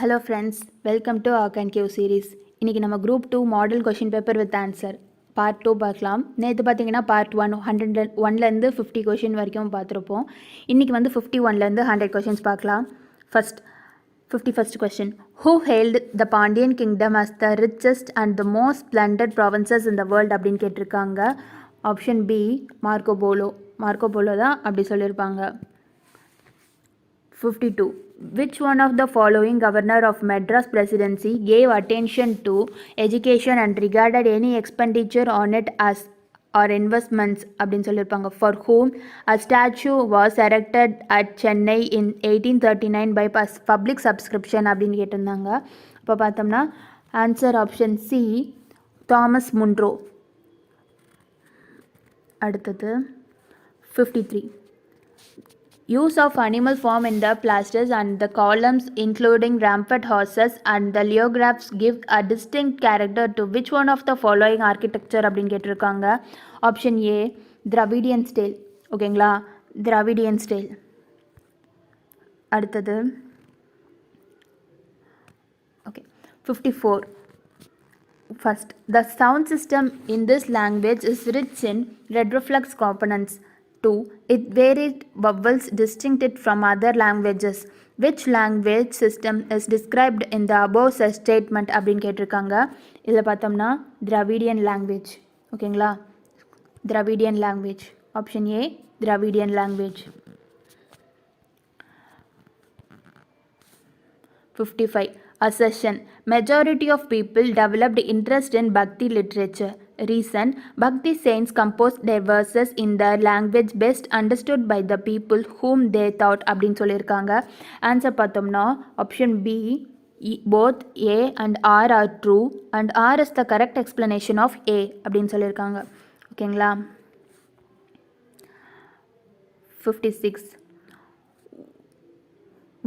Hello friends, welcome to Arc and Q series. இன்றைக்கி நம்ம group 2 model question paper with answer part 2 பார்க்கலாம். நேற்று பார்த்தீங்கன்னா பார்ட் 101லேருந்து 50 கொஷின் வரைக்கும் பார்த்துருப்போம். இன்றைக்கி வந்து 51லேருந்து 100 கொஷின்ஸ் பார்க்கலாம். First 51st question. Who hailed the Pandyan kingdom as the richest and the most splendid provinces in the world அப்படின்னு கேட்டிருக்காங்க. ஆப்ஷன் பி மார்க்கோ போலோ தான் அப்படி சொல்லியிருப்பாங்க. 52. Which one of the following governor of Madras presidency gave attention to education and regarded any expenditure on it as or investments அப்படின்னு சொல்லியிருப்பாங்க. For whom a statue was erected at Chennai in 1839 by public subscription அப்படின்னு கேட்டிருந்தாங்க. இப்போ பார்த்தோம்னா answer option C Thomas Munro. அடுத்தது 53. Use of animal form in the plasters and the columns including rampant horses and the leographs give a distinct character to which one of the following architecture அப்படின்னு கேட்டிருக்காங்க. Option A Dravidian style. ஓகேங்களா, Dravidian style. அடுத்தது okay 54. First, the sound system in this language is rich in red reflex components. 2. It varied vowels distinct it from other languages. Which language system is described in the above statement அப்படின்னு கேட்டிருக்காங்க. இதில் பார்த்தோம்னா Dravidian language. ஓகேங்களா, Dravidian language. Option A Dravidian language. 55. Assertion. Majority of people developed interest in Bhakti literature. Reason. Bhakti saints composed their verses in the language best understood by the people whom they thought அப்படின்னு சொல்லியிருக்காங்க. Answer பார்த்தோம்னா option B both A and R are true and R is the correct explanation of A அப்படின்னு சொல்லியிருக்காங்க. ஓகேங்களா. 56.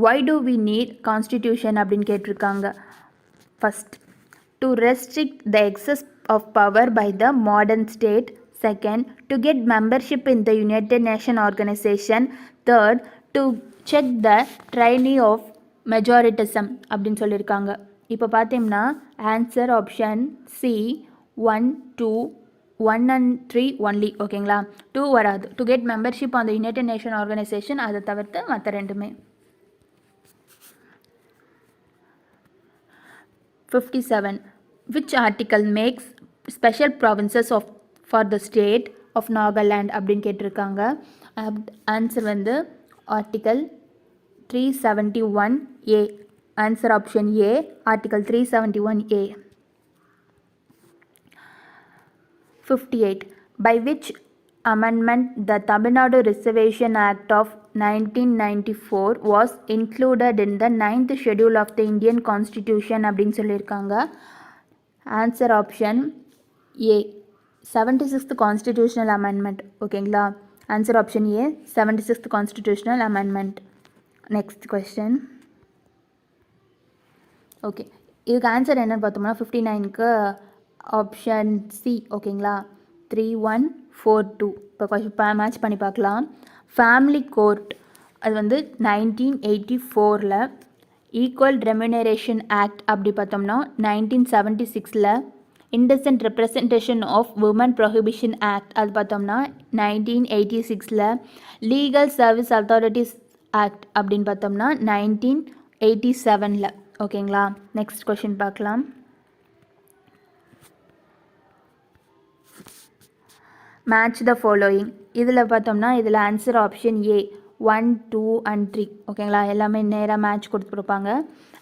Why do we need constitution அப்படின்னு கேட்டிருக்காங்க. First, to restrict the excess of power by the modern state. Second, to get membership in the United Nations organization. Third, to check the tyranny of majoritism அப்படின்னு சொல்லியிருக்காங்க. இப்போ பார்த்தீங்கன்னா answer option C 1, 2, 1 and 3 only. ஓகேங்களா, 2 வராது. To get membership on the United nation organisation, அதை தவிர்த்து மற்ற ரெண்டுமே. 57. Which article makes special provinces for the state of Nagaland அப்படின்னு கேட்டிருக்காங்க. ஆன்சர் வந்து article 371A. Answer option A article 371A. 58. By which amendment the Tamil Nadu Reservation Act of 1994 was included in the 9th schedule of the Indian Constitution அப்படின்னு சொல்லியிருக்காங்க. Answer option A 76th constitutional amendment. ஓகேங்களா, answer option A 76th constitutional amendment. Next question. Okay, இதுக்கு answer என்னன்னு பார்த்தோம்னா 59க்கு option C. ஓகேங்களா, 3142. இப்போ match பண்ணி பார்க்கலாம். ஃபேமிலி கோர்ட் அது வந்து 1984ல், ஈக்குவல் ரெம்யூனரேஷன் ஆக்ட் அப்படி பார்த்தோம்னா 1976ல், indecent representation of women prohibition act அது பார்த்தோம்னா 1986ல், லீகல் சர்வீஸ் அத்தாரிட்டிஸ் ஆக்ட் அப்படின்னு பார்த்தோம்னா 1987ல். ஓகேங்களா, நெக்ஸ்ட் கொஷின் பார்க்கலாம். Match the following. இதில் பார்த்தோம்னா இதில் ஆன்சர் ஆப்ஷன் ஏ 1, 2 and 3. ஓகேங்களா, எல்லாமே நேராக மேட்ச் கொடுத்துருப்பாங்க.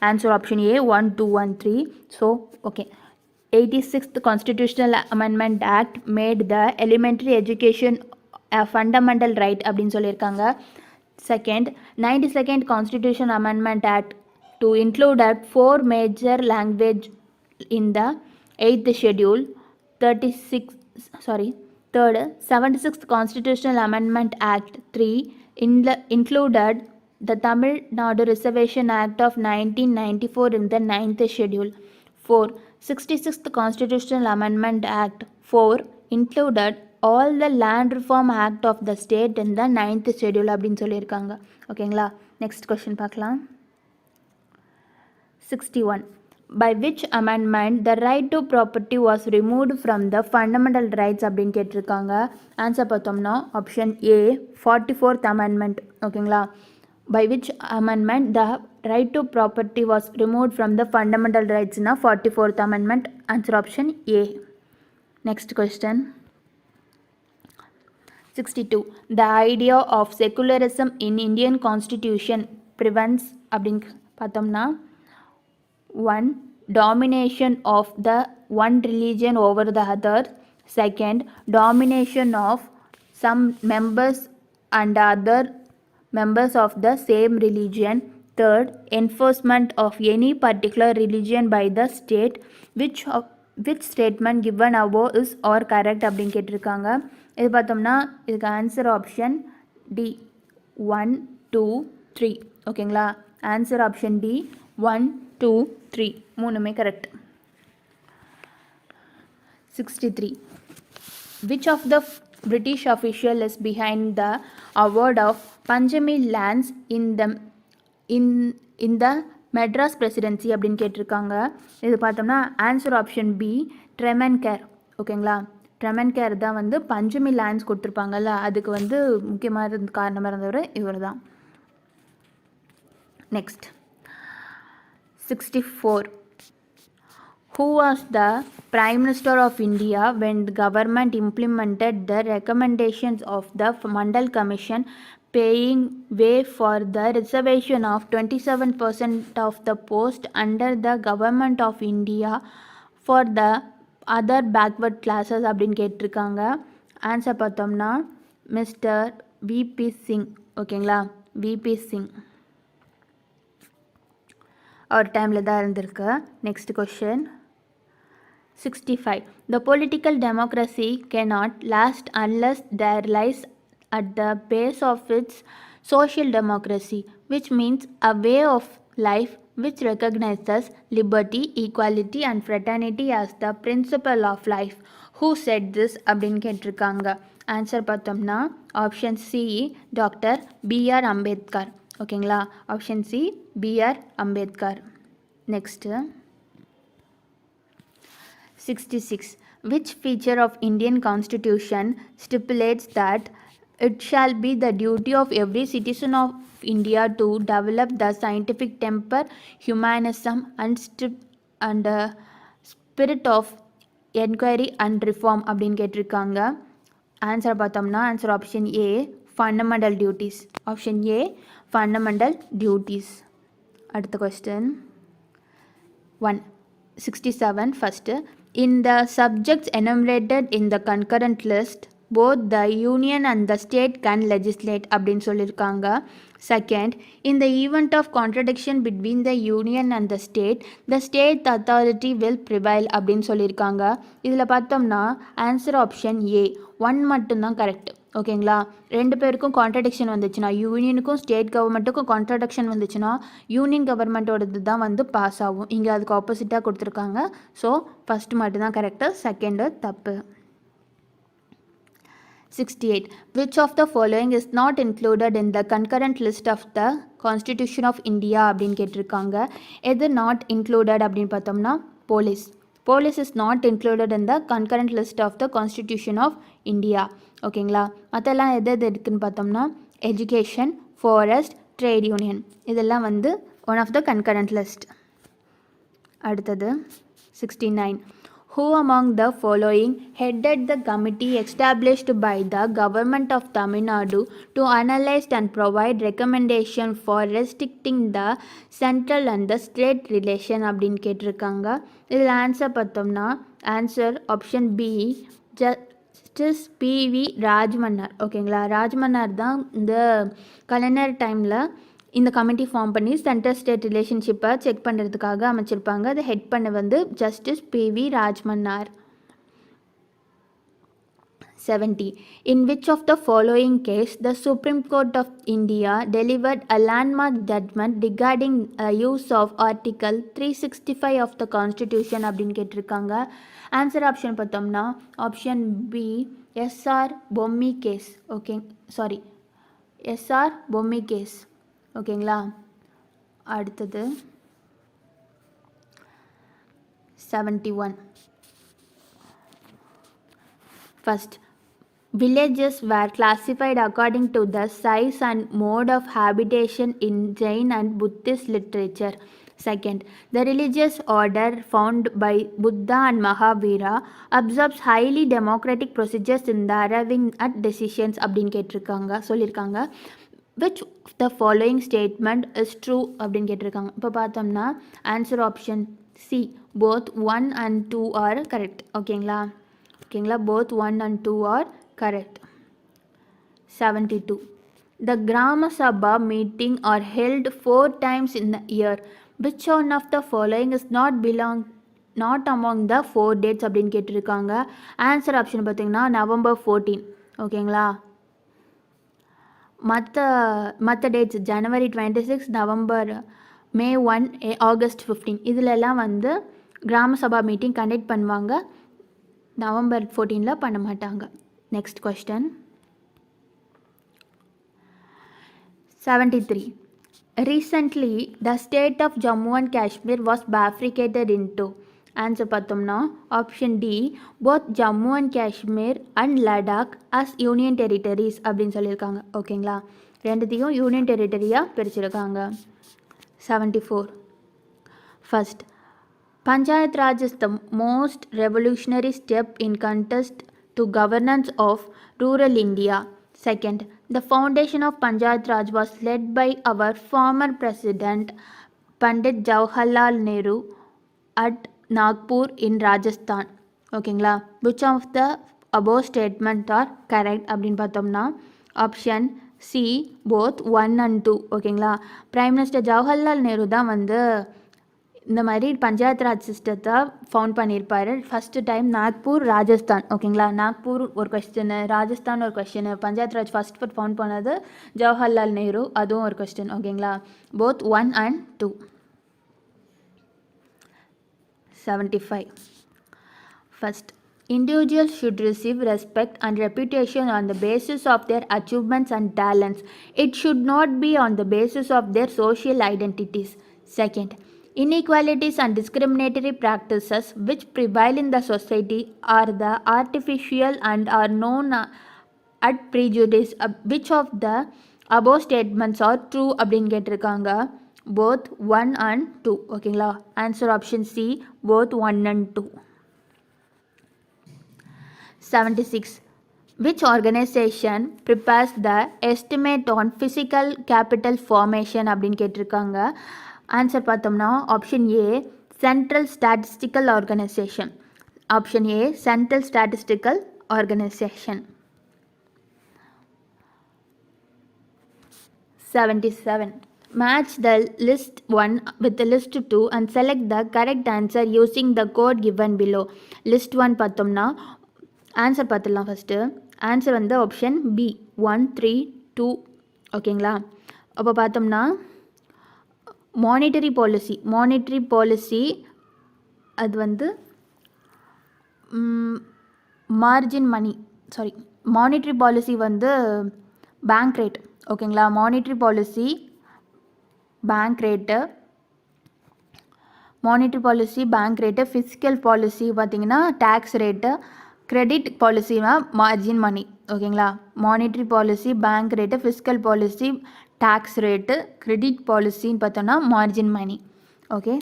Answer option A 1, 2 and 3. So okay, 86th constitutional amendment act made the elementary education fundamental right அப்படின்னு சொல்லியிருக்காங்க. Second, 92nd constitution amendment act to include 4 major language in the 8th schedule. Third, 76th Constitutional Amendment Act 3 included the Tamil Nadu Reservation Act of 1994 in the 9th schedule. 4, 66th Constitutional Amendment Act 4 included all the Land Reform Act of the state in the 9th schedule அப்படின்னு சொல்லியிருக்காங்க. ஓகேங்களா, next question பார்க்கலாம். 61. By which amendment the right to property was removed from the fundamental rights அப்படின்னு கேட்டிருக்காங்க. Answer பார்த்தோம்னா option ஏ 44th amendment. ஓகேங்களா? By which amendment the right to property was removed from the fundamental rights na 44th amendment. Answer option A. Next question. 62. The idea of secularism in Indian constitution prevents அப்படின்னு பார்த்தோம்னா 1. Domination of the one religion over the other. Second, domination of some members and other members of the same religion. Third, enforcement of any particular religion by the state. Which statement given above is or correct அப்படின்னு கேட்டிருக்காங்க. இது பார்த்தோம்னா இதுக்கு answer option D 1 2 3. ஓகேங்களா? Answer option D 1 2 3 மூணுமே correct. 63. Which of the British official is behind the award of Panjami lands in the Madras presidency அப்படின்னு கேட்டிருக்காங்க. இது பார்த்தோம்னா ஆன்சர் ஆப்ஷன் பி ட்ரெமென்கேர். ஓகேங்களா? ட்ரெமென்கேர் தான் வந்து பஞ்சமி லேண்ட்ஸ் கொடுத்துருப்பாங்கல்ல, அதுக்கு வந்து முக்கியமான காரணமாக இருந்தவர் இவர் தான். Next 64. Who was the Prime Minister of India when the government implemented the recommendations of the Mandal Commission paying way for the reservation of 27% of the post under the Government of India for the other backward classes அப்படின்னு கேட்டிருக்காங்க. Answer பார்த்தோம்னா mister VP Singh. ஓகேங்களா? VP Singh அவர் டைமில் தான் இருந்திருக்கு. Next question 65. The political democracy cannot last unless there lies at the base of its social democracy, which means a way of life which recognizes liberty, equality and fraternity as the principle of life. Who said this அப்படின்னு கேட்டிருக்காங்க. Answer பார்த்தோம்னா option C doctor B R Ambedkar. ஓகேங்களா? Option C B R Ambedkar. Next 66. Which feature of Indian Constitution stipulates that it shall be the duty of every citizen of India to develop the scientific temper, humanism and spirit of enquiry and reform அப்படின்னு கேட்டிருக்காங்க. Answer பார்த்தோம்னா answer option A fundamental duties. Option A fundamental duties. அடுத்த question 167. First, in the subjects enumerated in the concurrent list, both the union and the state can legislate அப்படின்னு சொல்லியிருக்காங்க. Second, in the event of contradiction between the union and the state authority will prevail அப்படின்னு சொல்லியிருக்காங்க. இதில் பார்த்தோம்னா answer option ஏ 1 மட்டும்தான் correct. ஓகேங்களா? ரெண்டு பேருக்கும் கான்ட்ரடிக்ஷன் வந்துச்சுன்னா, யூனியனுக்கும் ஸ்டேட் கவர்மெண்ட்டுக்கும் கான்ட்ரடிக்ஷன் வந்துச்சுன்னா யூனியன் கவர்மெண்ட்டோடது தான் வந்து பாஸ் ஆகும். இங்கே அதுக்கு ஆப்போசிட்டாக கொடுத்துருக்காங்க. ஸோ ஃபஸ்ட்டு மட்டும்தான் கரெக்டு, செகண்டு தப்பு. 68. Which of the following is not included in the concurrent list of the Constitution of India அப்படின்னு கேட்டிருக்காங்க. எது நாட் இன்க்ளூடட் அப்படின்னு பார்த்தோம்னா police. Police is not included in the concurrent list of the Constitution of India. ஓகேங்களா? மற்றெல்லாம் எது இருக்குன்னு பார்த்தோம்னா எஜுகேஷன், ஃபாரஸ்ட், ட்ரேட் யூனியன் இதெல்லாம் வந்து one of the concurrent list. அடுத்தது 69. Who among the following headed the committee established by the government of Tamil Nadu to analyze and provide recommendation for restricting the central and the state relation அப்படின்னு கேட்டிருக்காங்க. இதில் answer பார்த்தோம்னா answer option B justice PV Rajamannar. ஓகேங்களா? ராஜ்மன்னார் தான் இந்த கலைஞர் டைமில் இந்த committee form பண்ணி சென்ட்ரல் ஸ்டேட் ரிலேஷன்ஷிப்பை செக் பண்ணுறதுக்காக அமைச்சிருப்பாங்க. அதை ஹெட் பண்ண வந்து justice PV Rajamannar. 70. In which of the following case the Supreme Court of India delivered a landmark judgment regarding use of Article 365 of the Constitution அப்படின்னு கேட்டிருக்காங்க. ஆன்சர் ஆப்ஷன் பார்த்தோம்னா option B SR Bommai case. Okay, sorry, SR Bommai case. ஓகேங்களா? அடுத்தது 71. First, villages were classified according to the size and mode of habitation in Jain and Buddhist literature. Second, the religious order found by Buddha and Mahavira observes highly democratic procedures in the arriving at decisions அப்படின்னு கேட்டிருக்காங்க சொல்லியிருக்காங்க. Which of the following statement is true அப்படின்னு கேட்டிருக்காங்க. இப்போ பார்த்தோம்னா answer option C both 1 and 2 are correct. ஓகேங்களா both 1 and 2 are correct. 72. The Grama Sabha meeting are held 4 times in the year. Which one of the following is not among the 4 dates அப்படின்னு கேட்டிருக்காங்க. Answer option பார்த்தீங்கன்னா November 14. ஓகேங்களா மற்ற dates January 26, November May 1, August 15 இதிலெல்லாம் வந்து கிராம சபா meeting conduct பண்ணுவாங்க. November 14 பண்ண மாட்டாங்க. Next question 73. Recently, the state of Jammu and Kashmir was bifurcated into. Answer பார்த்தோம்னா option D both Jammu and Kashmir and Ladakh as union territories அப்படின்னு சொல்லியிருக்காங்க. ஓகேங்களா ரெண்டுத்தையும் யூனியன் டெரிட்டரியாக பிரிச்சிருக்காங்க. 74. First, Panchayat Raj is the most revolutionary step in contest to governance of rural India. Second, the foundation of Panchayat Raj was led by our former president Pandit Jawaharlal Nehru at Nagpur in Rajasthan. ஓகேங்களா which of the above statement are correct அப்படின்னு பார்த்தோம்னா option C both 1 and 2. ஓகேங்களா prime minister Jawaharlal Nehru தான் வந்து இந்த மாதிரி பஞ்சாயத்து ராஜ் சிஸ்டத்தை found பண்ணியிருப்பார் ஃபஸ்ட்டு டைம் நாக்பூர் ராஜஸ்தான். ஓகேங்களா நாக்பூர் ஒரு கொஸ்டின், ராஜஸ்தான் ஒரு question, panchayat Raj first found பண்ணது ஜவஹர்லால் நேரு அதுவும் ஒரு கொஸ்டின். ஓகேங்களா both 1 and 2. 75. First, individuals should receive respect and reputation on the basis of their achievements and talents. It should not be on the basis of their social identities. Second, inequalities and discriminatory practices which prevail in the society are the artificial and are known at prejudice. Which of the above statements are true அப்படின்னு கேட்டிருக்காங்க. both 1 and 2. ஓகேங்களா answer option C both 1 and 2. 76. Which organization prepares the estimate on physical capital formation அப்படின்னு கேட்டிருக்காங்க. Answer பார்த்தோம்னா option A central statistical organisation. Option A central statistical organisation. 77. Match the list 1 with the list 2 and select the correct answer using the code given below. List 1 பார்த்தோம்னா answer பார்த்துடலாம். First answer வந்து option B 1 3 2. ஓகேங்களா அப்போ பார்த்தோம்னா monetary policy அது வந்து monetary policy வந்து bank rate. ஓகேங்களா monetary policy bank rate, fiscal policy பார்த்திங்கன்னா டேக்ஸ் ரேட்டு, கிரெடிட் பாலிசினா மார்ஜின் மணி. ஓகேங்களா monetary policy bank rate, fiscal policy tax rate, credit பாலிசின்னு பார்த்தோன்னா margin money. Okay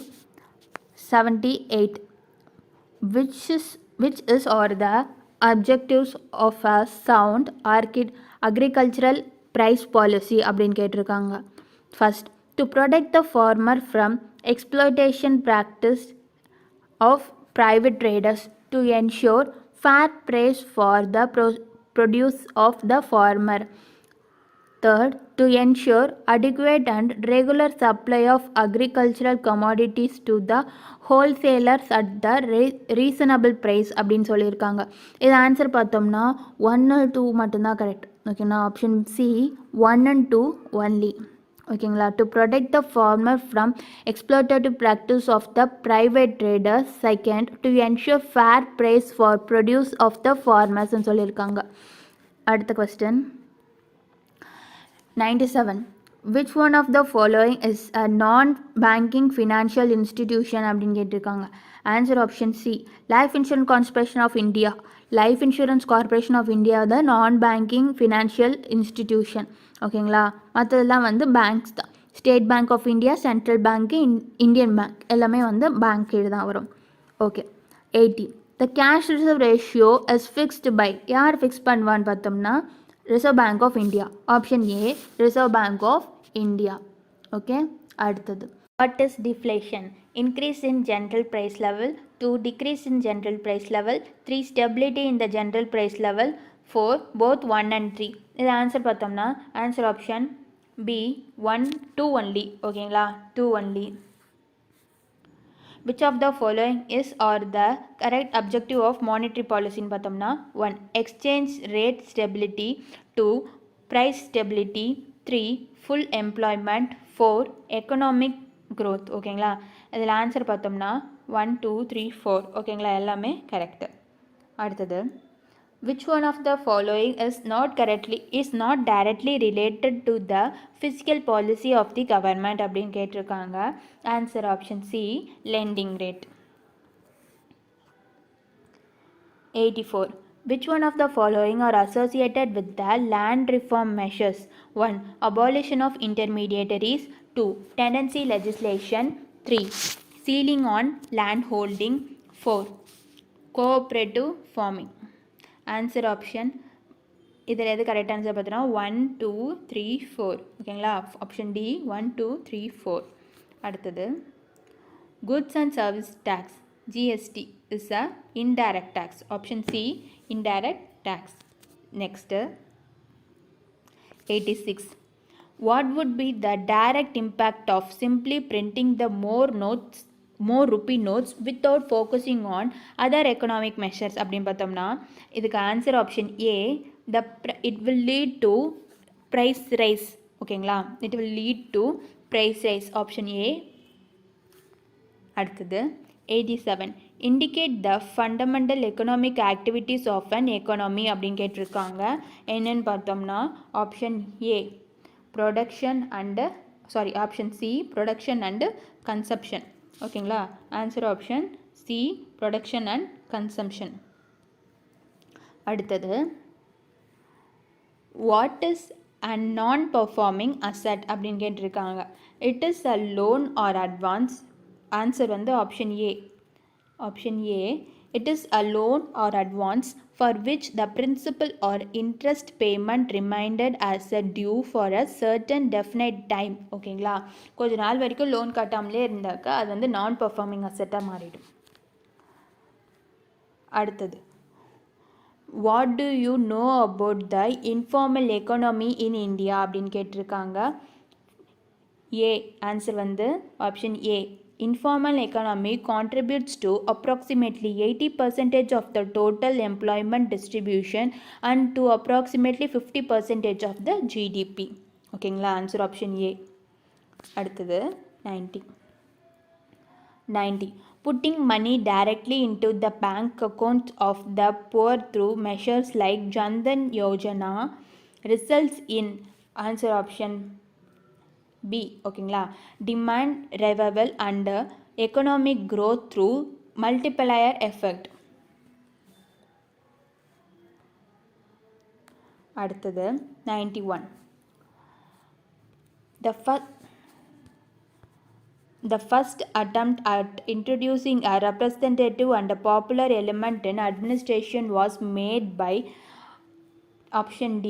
78. which is or the objectives of a sound agricultural price policy அப்படின்னு கேட்டிருக்காங்க. First, to protect the farmer from exploitation practice of private traders, to ensure fair price for the produce of the farmer. Third, to ensure adequate and regular supply of agricultural commodities to the wholesalers at the reasonable price அப்படின்னு சொல்லியிருக்காங்க. இது answer பார்த்தோம்னா 1 2 மட்டும்தான் correct. ஓகேண்ணா option C 1 and 2 only. ஓகேங்களா to protect the farmer from exploitative practice of the private traders. Second, to ensure fair price for produce of the ஃபார்மர்ஸ்ன்னு சொல்லியிருக்காங்க. அடுத்த question 97. which one of the following is a non-banking financial institution அப்படின்னு கேட்டிருக்காங்க. Answer option C, life insurance corporation of India. Life insurance corporation of India தான் நான் banking financial institution. ஓகேங்களா, மற்றதெல்லாம் வந்து பேங்க்ஸ் தான். State bank of India, central bank, Indian bank எல்லாமே வந்து பேங்க் கீழ் தான் வரும். Okay. 80. The cash reserve ratio is fixed by, யார் ஃபிக்ஸ் பண்ணுவான்னு பார்த்தோம்னா reserve bank of India. Option A, reserve bank of India. Okay. அடுத்தது, what is deflation? Increase in general price level. 2, decrease in general price level. 3, stability in the general price level. 4, both 1 and 3. இது answer பார்த்தோம்னா answer option B, 1, 2 only. ஓகேங்களா, 2 only. Which of the following is or the correct objective of monetary policy ன்னு பார்த்தோம்னா 1, exchange rate stability. 2, price stability. 3, full employment. 4, economic growth. ஓகேங்களா, இதில் answer பார்த்தோம்னா 1, 2, 3, 4. ஓகேங்களா, எல்லாமே கரெக்டு. அடுத்தது, which one of the following is not directly related to the fiscal policy of the government அப்படின்னு கேட்டிருக்காங்க. Answer option C, lending rate. 84. Which one of the following are associated with the land reform measures? 1, abolition of intermediaries. 2, tenancy legislation. 3, ceiling on land holding. 4, cooperative farming. Answer option இதில் எது correct answer பார்த்தோன்னா 1, 2, 3, 4. ஓகேங்களா, option D, 1, 2, 3, 4. அடுத்தது, goods and service tax GST is a indirect tax. Option C, indirect tax. Next 86. What would be the direct impact of simply printing the more rupee notes without focusing on other economic measures அப்படின்னு பார்த்தோம்னா இதுக்கு answer option A, it will lead to price rise. ஓகேங்களா, it will lead to price rise. Option A. அடுத்தது 87. indicate the fundamental economic activities of an economy அப்படின்னு கேட்டிருக்காங்க. என்னன்னு பார்த்தோம்னா option A, option C, production and consumption. ஓகேங்களா, answer option C, production and consumption. அடுத்தது, what is a non performing asset அப்படின்னு கேட்டிருக்காங்க. It is a loan or advance. ஆன்சர் வந்து option A. It is a loan or advance for which the principal or interest payment remained as a due for a certain definite time. ஓகேங்களா, கொஞ்ச நாள் வரைக்கும் loan கட்டாமலே இருந்தாக்கா அது வந்து நான் பர்ஃபார்மிங் அசெட்டாக மாறிடும். அடுத்தது, what to you know about the informal economy in India அப்படின்னு கேட்டிருக்காங்க. ஏ, ஆன்சர் வந்து option A. Informal economy contributes to approximately 80% of the total employment distribution and to approximately 50% of the GDP. ஓகேங்களா, ஆன்சர் ஆப்ஷன் ஏ. அடுத்தது 90. Putting money directly into the bank account of the poor through measures like Jan Dhan Yojana results in answer option B. ஓகேங்களா, demand revival and economic growth through multiplier effect. அடுத்தது 91. The first attempt at introducing a representative and a popular element in administration was made by option D,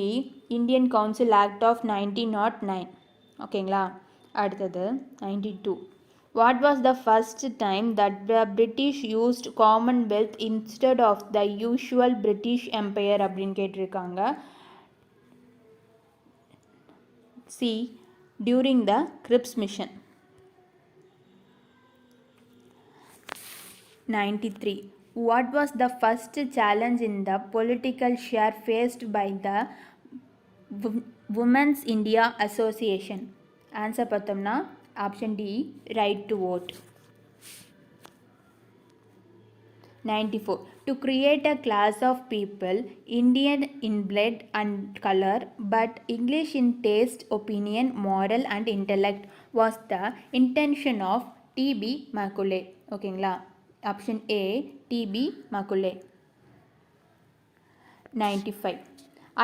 Indian Council Act of 1909. ஓகேங்களா, அடுத்தது 92. What was the first time that the British used Commonwealth instead of the usual British Empire அப்படின்னு கேட்டிருக்காங்க. C, during the Cripps mission. 93. What was the first challenge in the political sphere faced by the Women's India Association? Answer பார்த்தோம்னா option D, right to vote. 94. To create a class of people, Indian in blood and color, but English in taste, opinion, moral and intellect was the intention of T.B. Macaulay. ஓகேங்களா, option A T.B. Macaulay. 95.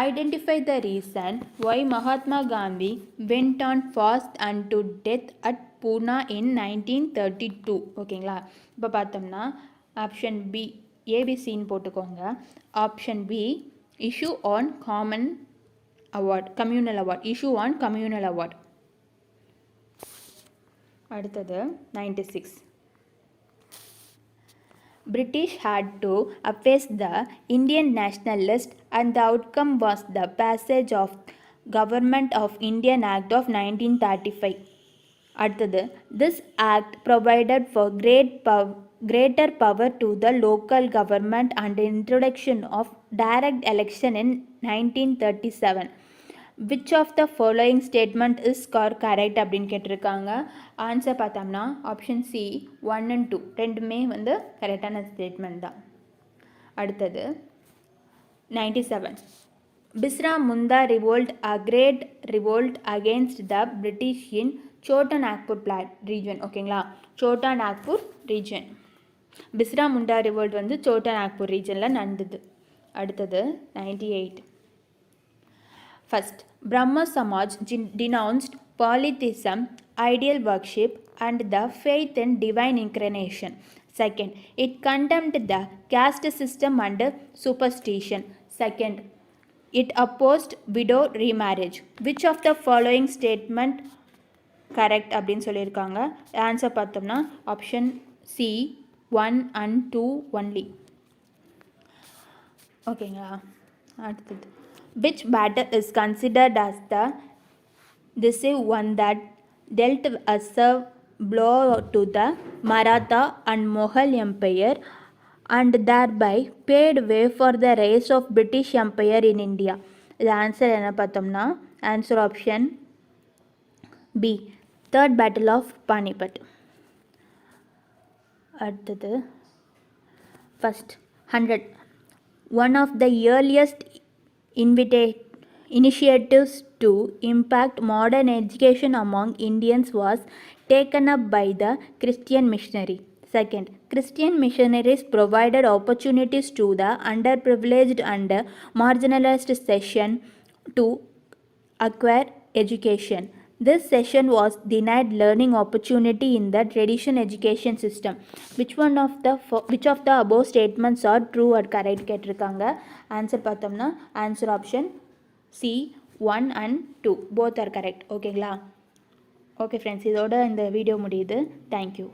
Identify the reason why Mahatma Gandhi went on fast unto death at Pune in 1932. ஓகேங்களா, இப்போ பார்த்தோம்னா option B ஏபிசின்னு போட்டுக்கோங்க. Option B issue on common award, communal award, issue on communal award. அடுத்தது 96. British had to appease the Indian nationalists and the outcome was the passage of Government of Indian Act of 1935. அடுத்தது, this act provided for greater power to the local government and introduction of direct election in 1937. Which of the following statement is correct அப்படின்னு கேட்டிருக்காங்க. Answer பார்த்தோம்னா option C 1 and 2 ரெண்டுமே வந்து கரெக்டான statement தான். அடுத்தது 97. Bisra Munda revolt, a great revolt against the British in Chota Nagpur region. ஓகேங்களா, Chhota Nagpur region. பிஸ்ரா முண்டா revolt வந்து சோட்டா நாக்பூர் ரீஜனில் நடந்தது. அடுத்தது 98. First, Brahma Samaj denounced polytheism, ideal worship, and the faith in divine incarnation. Second, it condemned the caste system and superstition. Second, it opposed widow remarriage. Which of the following statement correct அப்படின்னு சொல்லியிருக்காங்க. Answer பார்த்தோம்னா option C 1 and 2 only. ஓகேங்களா, அடுத்தது, which battle is considered as the decisive one that dealt a serve blow to the Maratha and Mughal Empire and thereby paved way for the rise of British Empire in India? இது answer என்ன பார்த்தோம்னா answer option B, third battle of Panipat. அடுத்தது first 100. One of the earliest initiatives to impact modern education among Indians was taken up by the Christian missionary. Second, Christian missionaries provided opportunities to the underprivileged and marginalized section to acquire education. This section was denied learning opportunity in the traditional education system. Which of the above statements are true or correct கேட்டிருக்காங்க. Answer பார்த்தோம்னா answer option C 1 and 2 both are correct. ஓகேங்களா, okay friends, இதோட இந்த video முடியுது. Thank you.